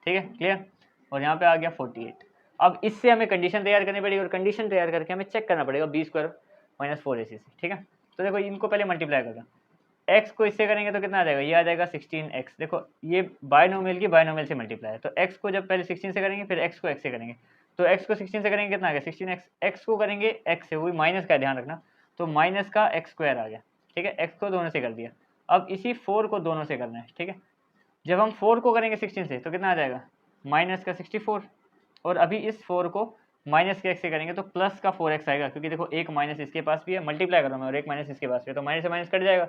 ठीक है, क्लियर। और यहाँ पे आ गया 48। अब इससे हमें कंडीशन तैयार करनी पड़ेगी, और कंडीशन तैयार करके हमें चेक करना पड़ेगा बी स्क्वायर माइनस 4ac से, ठीक है। तो देखो इनको पहले मल्टीप्लाई करना, x को इससे करेंगे तो कितना आ जाएगा, ये आ जाएगा 16x, देखो ये बायनोमियल की बायनोमियल से मल्टीप्लाई है, तो x को जब पहले 16 से करेंगे फिर x को x से करेंगे, तो x को 16 से करेंगे कितना आ गया 16x, x को करेंगे x से, वही माइनस का ध्यान रखना, तो माइनस का x स्क्वायर आ गया, ठीक है। x को दोनों से कर दिया, अब इसी 4 को दोनों से करना है, ठीक है। जब हम 4 को करेंगे 16 से तो कितना आ जाएगा माइनस का 64, और अभी इस 4 को माइनस के x से करेंगे तो प्लस का 4x आएगा, क्योंकि देखो एक माइनस इसके पास भी है, मल्टीप्लाई कर रहा हूँ मैं, और एक माइनस इसके पास भी है, तो माइनस से माइनस कट जाएगा,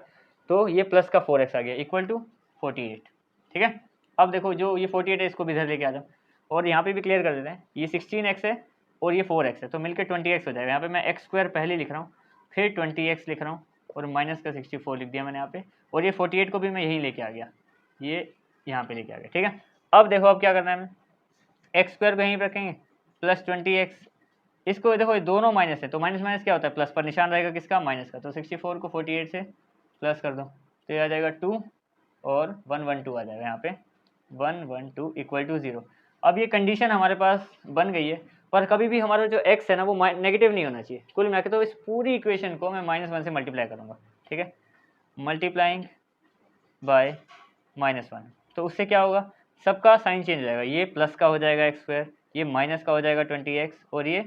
तो ये प्लस का 4x आ गया इक्वल टू 48, ठीक है। अब देखो जो ये 48 है इसको भी इधर लेके आ जाओ, और यहाँ पे भी क्लियर कर देते हैं, ये 16x है और ये 4x है, तो मिलकर 20x हो जाएगा। यहाँ पे मैं x स्क्वायर पहले लिख रहा हूँ, फिर 20x लिख रहा हूँ, और माइनस का 64 लिख दिया मैंने यहाँ पे, और ये 48 को भी मैं यहीं लेके आ गया, ये यहाँ पे लेके आ गया, ठीक है। अब देखो अब क्या करना है, हमें एक्स स्क्वायर को यहीं रखेंगे प्लस 20x, इसको देखो ये दोनों माइनस है, तो माइनस माइनस क्या होता है, प्लस पर निशान रहेगा किसका, माइनस का, तो 64 को 48 से प्लस कर दो, तो ये आ जाएगा 2 और 112 आ जाएगा यहाँ पे 112 इक्वल टू 0। अब ये कंडीशन हमारे पास बन गई है, पर कभी भी हमारा जो x है ना वो नेगेटिव नहीं होना चाहिए, कुल मिला के तो इस पूरी इक्वेशन को मैं -1 से मल्टीप्लाई करूँगा, ठीक है, मल्टीप्लाइंग बाय -1, तो उससे क्या होगा, सबका साइन चेंज हो जाएगा, ये प्लस का हो जाएगा एक्स स्क्वायर, ये माइनस का हो जाएगा 20x, और ये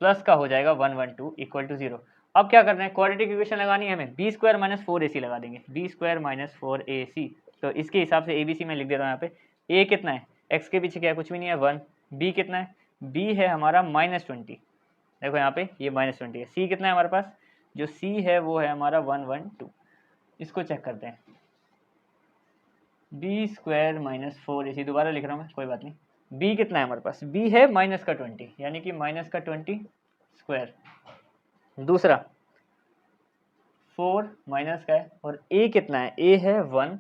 प्लस का हो जाएगा 112 इक्वल टू 0। अब क्या करना है, क्वाड्रेटिक इक्वेशन लगानी है हमें, बी स्क्वायर माइनस 4ac लगा देंगे, बी स्क्वायर माइनस 4ac, तो इसके हिसाब से ABC में लिख देता हूँ यहाँ पे, a कितना है, x के पीछे क्या है, कुछ भी नहीं है 1, b कितना है, b है हमारा -20, देखो यहाँ पे ये -20 है, c कितना है हमारे पास, जो c है वो है हमारा 112, इसको चेक करते हैं, बी स्क्वायर माइनस 4ac, दोबारा लिख रहा हूँ मैं, कोई बात नहीं, b कितना है हमारे पास, b है माइनस का 20, यानी कि माइनस का 20 स्क्वायर, दूसरा 4 माइनस का है, और a कितना है, a है 1,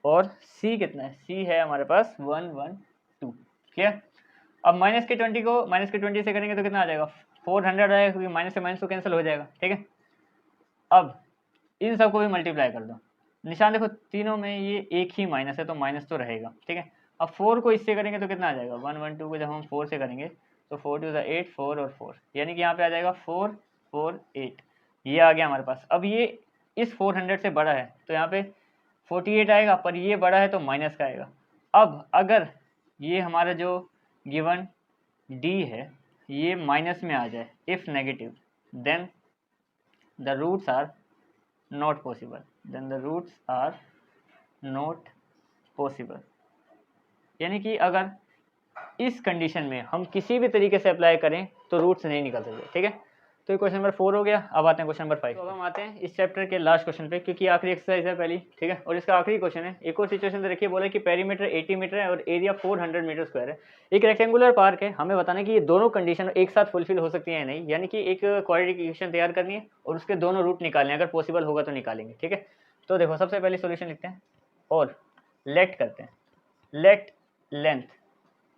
और c कितना है, c है हमारे पास 112, क्लियर। अब माइनस के 20 को माइनस के 20 से करेंगे तो कितना आ जाएगा, 400 आएगा, क्योंकि माइनस से माइनस तो कैंसिल हो जाएगा, ठीक है। अब इन सबको भी मल्टीप्लाई कर दो, निशान देखो तीनों में ये एक ही माइनस है, तो माइनस तो रहेगा, ठीक है। अब 4 को इससे करेंगे तो कितना आ जाएगा, 112 को जब हम 4 से करेंगे तो 4 2 8, 4 और 4, यानी कि यहाँ पे आ जाएगा 4 4 8, ये आ गया हमारे पास। अब ये इस 400 से बड़ा है तो यहाँ पे 48 आएगा, पर ये बड़ा है तो माइनस का आएगा। अब अगर ये हमारा जो गिवन d है ये माइनस में आ जाए, if negative, then the roots are not possible, then the roots are not possible, यानी कि अगर इस कंडीशन में हम किसी भी तरीके से अप्लाई करें तो रूट्स नहीं निकल सकते, ठीक है। तो ये क्वेश्चन नंबर 4 हो गया। अब आते हैं क्वेश्चन नंबर 5। तो अब हम आते हैं इस चैप्टर के लास्ट क्वेश्चन पे, क्योंकि आखिरी एक्सरसाइज है पहली, ठीक है, और इसका आखिरी क्वेश्चन है। एक और सिचुएशन तो देखिए, बोला कि पेरीमीटर 80 मीटर है और एरिया 400 मीटर स्क्वायर है, एक रेक्टेंगुलर पार्क है, हमें बताना है कि ये दोनों कंडीशन एक साथ फुलफिल हो सकती है या नहीं, यानी कि एक क्वाड्रेटिक इक्वेशन तैयार करनी है और उसके दोनों रूट निकालने हैं, अगर पॉसिबल होगा तो निकालेंगे, ठीक है। तो देखो सबसे पहले सोल्यूशन लिखते हैं और लेट करते हैं, लेट लेंथ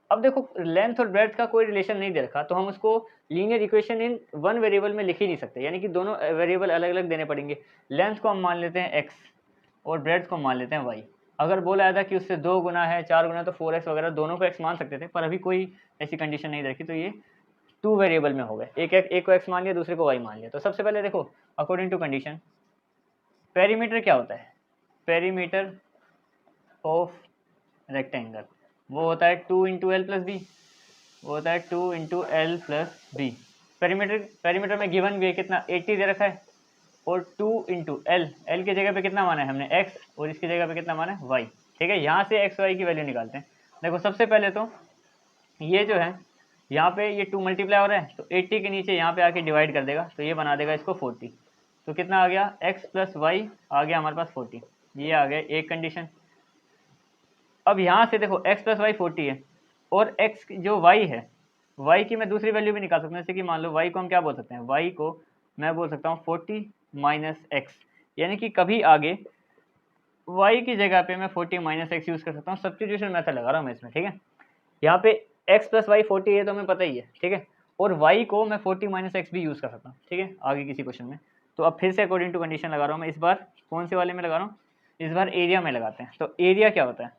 अब देखो लेंथ और ब्रेड्थ का कोई रिलेशन नहीं दे रखा, तो हम उसको linear equation in one variable में लिख ही नहीं सकते, यानी कि दोनों वेरिएबल अलग अलग देने पड़ेंगे। लेंथ को हम मान लेते हैं x और ब्रेड्थ को मान लेते हैं y। अगर बोला जाता कि उससे 2 गुना है 4 गुना, तो 4x वगैरह दोनों को x मान सकते थे, पर अभी कोई ऐसी कंडीशन नहीं रखी, तो ये 2 वेरिएबल में हो गए। एक को x मान लिया, दूसरे को y मान लिया। तो सबसे पहले देखो अकॉर्डिंग टू कंडीशन पेरीमीटर क्या होता है, पेरीमीटर ऑफ रेक्टेंगल वो होता है 2 इंटू एल प्लस बी, वो होता है 2 into L plus B. Perimeter में गिवन भी है कितना 80 दे रखा है, और 2 इंटू एल, एल की जगह पे कितना माना है हमने x, और इसकी जगह पे कितना माना है y। ठीक है, यहाँ से x y की वैल्यू निकालते हैं। देखो सबसे पहले तो ये जो है यहाँ पे ये 2 मल्टीप्लाई हो रहा है, तो 80 के नीचे यहाँ पे आके डिवाइड कर देगा, तो ये बना देगा इसको 40। तो कितना आ गया x प्लस वाई आ गया हमारे पास 40। ये आ गया एक कंडीशन। अब यहाँ से देखो x प्लस वाई 40 है, और x जो y है, y की मैं दूसरी वैल्यू भी निकाल सकता हूँ। जैसे कि मान लो y को हम क्या बोल सकते हैं, y को मैं बोल सकता हूँ 40 माइनस एक्स, यानी कि कभी आगे y की जगह पे मैं 40 माइनस एक्स यूज़ कर सकता हूँ। सब्स्टिट्यूशन मेथड लगा रहा हूँ मैं इसमें। ठीक है, यहाँ पे x प्लस वाई 40 है तो हमें पता ही है। ठीक है, और y को मैं 40 माइनस एक्स भी यूज़ कर सकता हूँ। ठीक है, आगे किसी क्वेश्चन में। तो अब फिर से अकॉर्डिंग टू कंडीशन लगा रहा हूँ मैं। इस बार कौन से वाले में लगा रहा हूँ, इस बार एरिया में लगाते हैं। तो एरिया क्या होता है,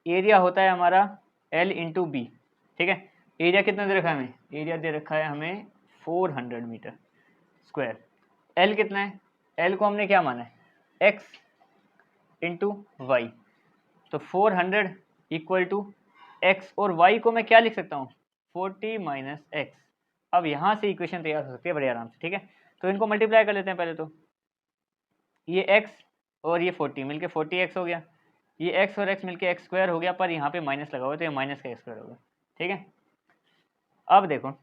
एरिया होता है हमारा L इंटू बी। ठीक है, एरिया कितना दे रखा है हमें, एरिया दे रखा है हमें 400 मीटर स्क्वायर। L कितना है, L को हमने क्या माना है x इंटू वाई, तो 400 इक्वल टू x, और y को मैं क्या लिख सकता हूँ 40 माइनस एक्स। अब यहाँ से इक्वेशन तैयार हो सकती है बड़े आराम से। ठीक है, तो इनको मल्टीप्लाई कर लेते हैं पहले। तो ये x और ये 40 मिलके 40x हो गया, ये x और x मिलके x स्क्वायर हो गया, पर यहाँ पे माइनस लगा हुआ है तो ये माइनस का x स्क्वायर हो गया। ठीक है, अब देखो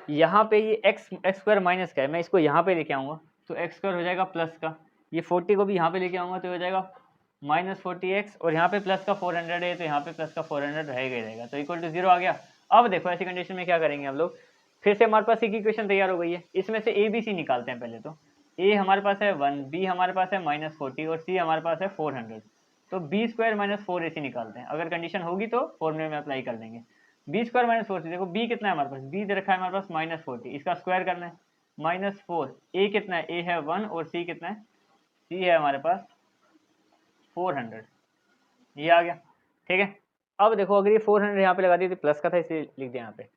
यहाँ पे ये x स्क्वायर माइनस का है, मैं इसको यहाँ पे लेके आऊँगा तो x स्क्वायर हो जाएगा प्लस का, ये 40 को भी यहाँ पे लेके आऊँगा तो हो जाएगा माइनस 40x, और यहाँ पे प्लस का 400 है तो यहाँ पे प्लस का 400 रहेगा ही रहेगा, तो इक्वल टू 0 आ गया। अब देखो ऐसी कंडीशन में क्या करेंगे हम लोग, फिर से हमारे पास एक इक्वेशन तैयार हो गई है, इसमें से ए बी सी निकालते हैं पहले। तो ए हमारे पास है 1, बी हमारे पास है माइनस 40, और सी हमारे पास है 400। तो बी स्क्वायर माइनस 4ac निकालते हैं, अगर कंडीशन होगी तो फॉर्मूले में अप्लाई कर देंगे। बी स्क्वायर माइनस 4c, देखो बी कितना है हमारे पास, बी दे रखा है हमारे पास माइनस 40, इसका स्क्वायर करना है माइनस 4। ए कितना है, ए है 1, और सी कितना है, सी है हमारे पास 400। ये आ गया। ठीक है, अब देखो अगर ये 400 यहाँ पे लगा दी तो प्लस का था इसलिए लिख दिया यहाँ पे।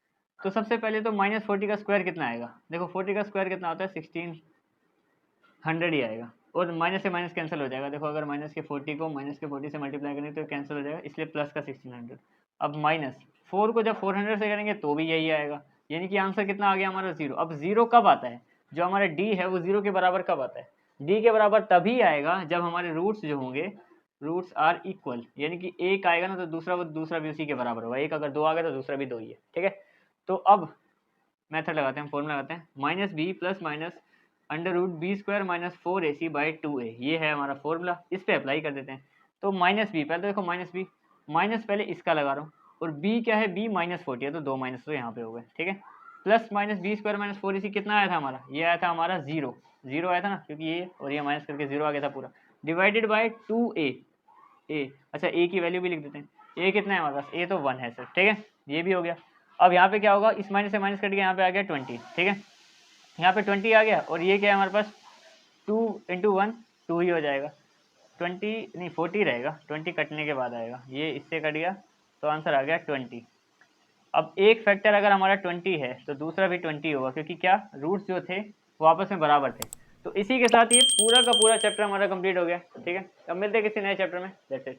तो सबसे पहले तो माइनस 40 का स्क्वायर कितना आएगा, देखो 40 का स्क्वायर कितना होता है 1600 ही आएगा, और माइनस से माइनस कैंसिल हो जाएगा। देखो अगर माइनस के 40 को माइनस के 40 से मल्टीप्लाई करें तो कैंसिल हो जाएगा, इसलिए प्लस का 1600। अब माइनस 4 को जब 400 से करेंगे तो भी यही आएगा, यानी कि आंसर कितना आ गया हमारा 0। अब 0 कब आता है, जो हमारा d है वो 0 के बराबर कब आता है, d के बराबर तभी आएगा जब हमारे रूट्स जो होंगे रूट्स आर इक्वल, यानी कि एक आएगा ना तो दूसरा भी उसी के बराबर होगा। एक अगर 2 आ गया तो दूसरा भी 2 ही है। ठीक है, तो अब मेथड लगाते हैं, फॉर्मूला लगाते हैं, minus B plus minus under root B square minus 4ac by 2a, ये है हमारा फॉर्मूला, इस पर अप्लाई कर देते हैं। तो माइनस बी, पहले तो देखो माइनस बी, माइनस पहले इसका लगा रहा हूँ, और b क्या है, b माइनस 40 है तो 2 माइनस तो यहाँ पे हो गए। ठीक है, plus minus B square minus 4ac कितना आया था हमारा, ये आया था हमारा 0 आया था ना, क्योंकि ये और ये माइनस करके 0 आ गया था पूरा, डिवाइडेड बाई 2a। अच्छा a की वैल्यू भी लिख देते हैं, a कितना है हमारे पास, a तो 1 है सर। ठीक है, ये भी हो गया। अब यहाँ पे क्या होगा, इस माइनस से माइनस कट के यहाँ पे आ गया 20। ठीक है, यहाँ पे 20 आ गया, और ये क्या है हमारे पास 2 इंटू 1 2 ही हो जाएगा, 20 नहीं 40 रहेगा, 20 कटने के बाद आएगा, ये इससे कट गया तो आंसर आ गया 20। अब एक फैक्टर अगर हमारा 20 है तो दूसरा भी 20 होगा, क्योंकि क्या रूट्स जो थे वो आपस में बराबर थे। तो इसी के साथ ये पूरा का पूरा चैप्टर हमारा कंप्लीट हो गया। ठीक है, अब मिलते हैं किसी नए चैप्टर में। That's it.